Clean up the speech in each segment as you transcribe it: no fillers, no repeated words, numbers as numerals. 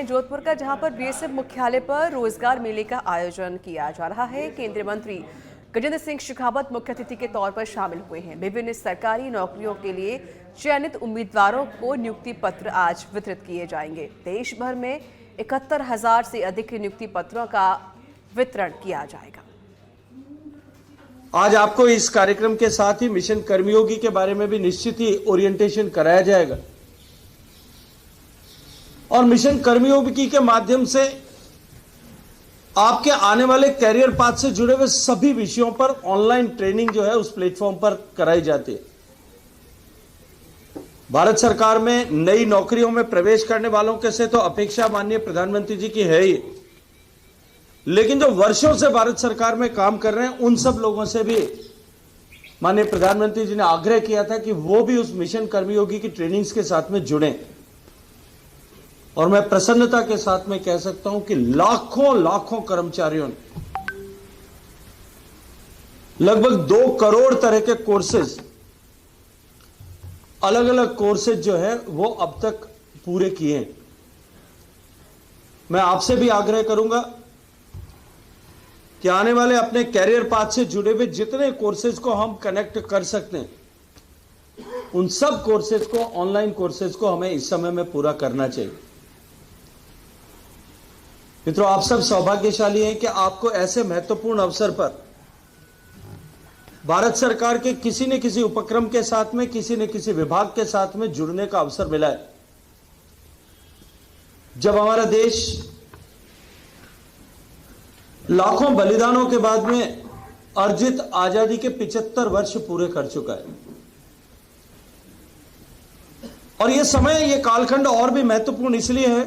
हैं जोधपुर का, जहां पर बीएसएफ मुख्यालय पर रोजगार मेले का आयोजन किया जा रहा है। केंद्रीय मंत्री गजेंद्र सिंह शेखावत मुख्य अतिथि के तौर पर शामिल हुए हैं। विभिन्न सरकारी नौकरियों के लिए चयनित उम्मीदवारों को नियुक्ति पत्र आज वितरित किए जाएंगे। देश भर में 71,000 से अधिक नियुक्ति पत्रों का वितरण किया जाएगा। आज आपको इस कार्यक्रम के साथ ही मिशन कर्मयोगी के बारे में भी निश्चित ही ओरिएंटेशन कराया जाएगा और मिशन कर्मयोगी के माध्यम से आपके आने वाले कैरियर पाथ से जुड़े हुए सभी विषयों पर ऑनलाइन ट्रेनिंग जो है उस प्लेटफॉर्म पर कराई जाती है। भारत सरकार में नई नौकरियों में प्रवेश करने वालों के से तो अपेक्षा माननीय प्रधानमंत्री जी की है ही, लेकिन जो वर्षों से भारत सरकार में काम कर रहे हैं उन सब लोगों से भी माननीय प्रधानमंत्री जी ने आग्रह किया था कि वो भी उस मिशन कर्मयोगी की ट्रेनिंग्स के साथ में जुड़ें। और मैं प्रसन्नता के साथ में कह सकता हूं कि लाखों लाखों कर्मचारियों ने लगभग 2 करोड़ तरह के कोर्सेज, अलग अलग कोर्सेज जो है वो अब तक पूरे किए हैं। मैं आपसे भी आग्रह करूंगा कि आने वाले अपने कैरियर पाथ से जुड़े हुए जितने कोर्सेज को हम कनेक्ट कर सकते हैं उन सब कोर्सेज को, ऑनलाइन कोर्सेज को हमें इस समय में पूरा करना चाहिए। मित्रों, आप सब सौभाग्यशाली हैं कि आपको ऐसे महत्वपूर्ण अवसर पर भारत सरकार के किसी न किसी उपक्रम के साथ में, किसी न किसी विभाग के साथ में जुड़ने का अवसर मिला है। जब हमारा देश लाखों बलिदानों के बाद में अर्जित आजादी के 75 वर्ष पूरे कर चुका है और यह समय, यह कालखंड और भी महत्वपूर्ण इसलिए है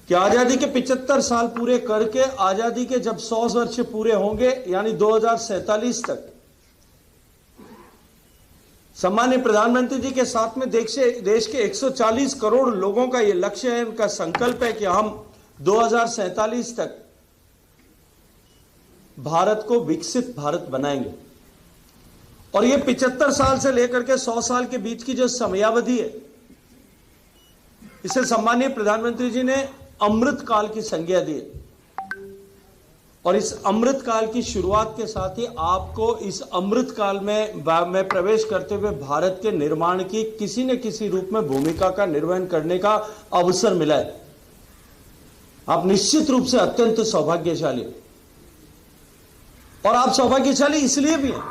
कि आजादी के 75 साल पूरे करके आजादी के जब 100 वर्ष पूरे होंगे यानी 2047 तक सम्मानीय प्रधानमंत्री जी के साथ में देश के 140 करोड़ लोगों का यह लक्ष्य है, उनका संकल्प है कि हम 2047 तक भारत को विकसित भारत बनाएंगे। और यह 75 साल से लेकर के 100 साल के बीच की जो समयावधि है, इसे सम्मानीय प्रधानमंत्री जी ने अमृत काल की संज्ञा दी और इस अमृत काल की शुरुआत के साथ ही आपको इस अमृत काल में प्रवेश करते हुए भारत के निर्माण की किसी न किसी रूप में भूमिका का निर्वहन करने का अवसर मिला है। आप निश्चित रूप से अत्यंत सौभाग्यशाली हैं और आप सौभाग्यशाली इसलिए भी हैं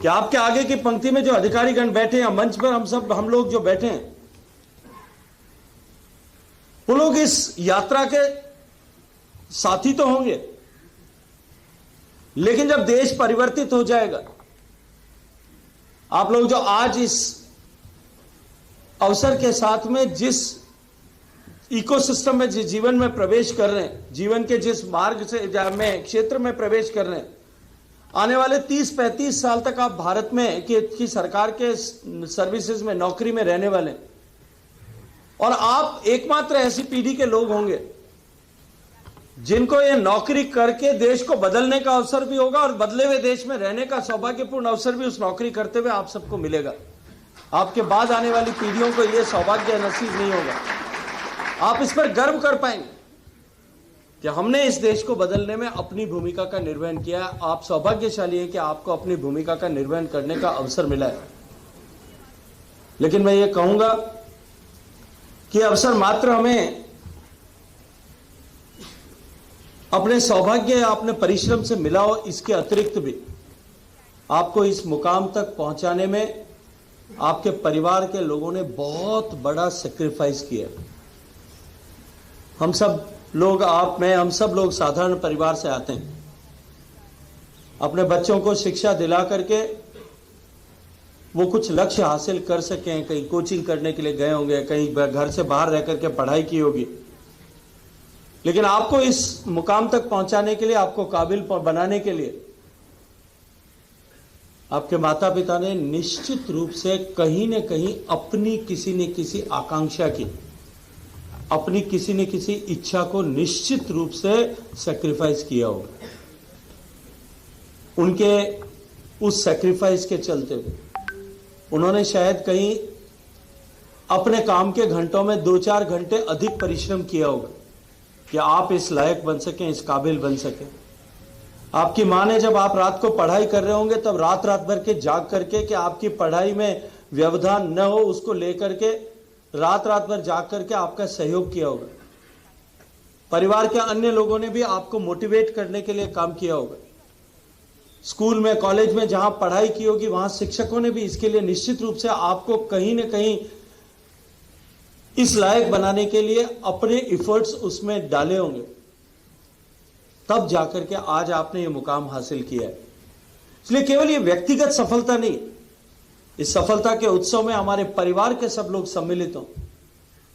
कि आपके आगे की पंक्ति में जो अधिकारीगण बैठे हैं, मंच पर हम लोग जो बैठे हैं, वो लोग इस यात्रा के साथी तो होंगे, लेकिन जब देश परिवर्तित हो जाएगा, आप लोग जो आज इस अवसर के साथ में जिस इकोसिस्टम में, जिस जीवन में प्रवेश कर रहे हैं, जीवन के जिस मार्ग से में क्षेत्र में प्रवेश कर रहे हैं, आने वाले 30-35 साल तक आप भारत में की सरकार के सर्विसेज में, नौकरी में रहने वाले हैं और आप एकमात्र ऐसी पीढ़ी के लोग होंगे जिनको ये नौकरी करके देश को बदलने का अवसर भी होगा और बदले हुए देश में रहने का सौभाग्यपूर्ण अवसर भी उस नौकरी करते हुए आप सबको मिलेगा। आपके बाद आने वाली पीढ़ियों को यह सौभाग्य नसीब नहीं होगा। आप इस पर गर्व कर पाएंगे कि हमने इस देश को बदलने में अपनी भूमिका का निर्वहन किया। आप सौभाग्यशाली हैं कि आपको अपनी भूमिका का निर्वहन करने का अवसर मिला है। लेकिन मैं ये कहूंगा कि अवसर मात्र हमें अपने सौभाग्य या अपने परिश्रम से मिला हो, इसके अतिरिक्त भी आपको इस मुकाम तक पहुंचाने में आपके परिवार के लोगों ने बहुत बड़ा सैक्रिफाइस किया। हम सब लोग, आप, मैं, हम सब लोग साधारण परिवार से आते हैं। अपने बच्चों को शिक्षा दिला करके वो कुछ लक्ष्य हासिल कर सकें, कहीं कोचिंग करने के लिए गए होंगे, कहीं घर से बाहर रह करके पढ़ाई की होगी, लेकिन आपको इस मुकाम तक पहुंचाने के लिए, आपको काबिल बनाने के लिए आपके माता पिता ने निश्चित रूप से कहीं न कहीं अपनी किसी न किसी आकांक्षा की, अपनी किसी न किसी इच्छा को निश्चित रूप से सैक्रिफाइस किया होगा। उनके उस सैक्रिफाइस के चलते उन्होंने शायद कहीं अपने काम के घंटों में 2-4 घंटे अधिक परिश्रम किया होगा कि आप इस लायक बन सकें, इस काबिल बन सकें। आपकी माँ ने जब आप रात को पढ़ाई कर रहे होंगे तब रात रात भर के जाग करके कि आपकी पढ़ाई में व्यवधान न हो, उसको लेकर के रात रात भर जाग करके आपका सहयोग किया होगा। परिवार के अन्य लोगों ने भी आपको मोटिवेट करने के लिए काम किया होगा। स्कूल में, कॉलेज में जहां पढ़ाई की होगी वहां शिक्षकों ने भी इसके लिए निश्चित रूप से आपको कहीं न कहीं इस लायक बनाने के लिए अपने एफर्ट्स उसमें डाले होंगे, तब जाकर के आज आपने ये मुकाम हासिल किया है। इसलिए केवल ये व्यक्तिगत सफलता नहीं, इस सफलता के उत्सव में हमारे परिवार के सब लोग सम्मिलित हों,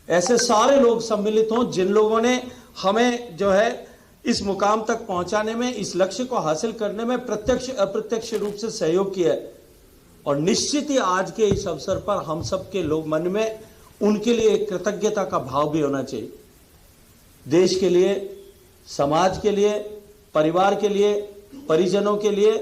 ऐसे सारे लोग सम्मिलित हों जिन लोगों ने हमें जो है इस मुकाम तक पहुंचाने में, इस लक्ष्य को हासिल करने में प्रत्यक्ष अप्रत्यक्ष रूप से सहयोग किया है। और निश्चित ही आज के इस अवसर पर हम सबके लोग मन में उनके लिए एक कृतज्ञता का भाव भी होना चाहिए। देश के लिए, समाज के लिए, परिवार के लिए, परिजनों के लिए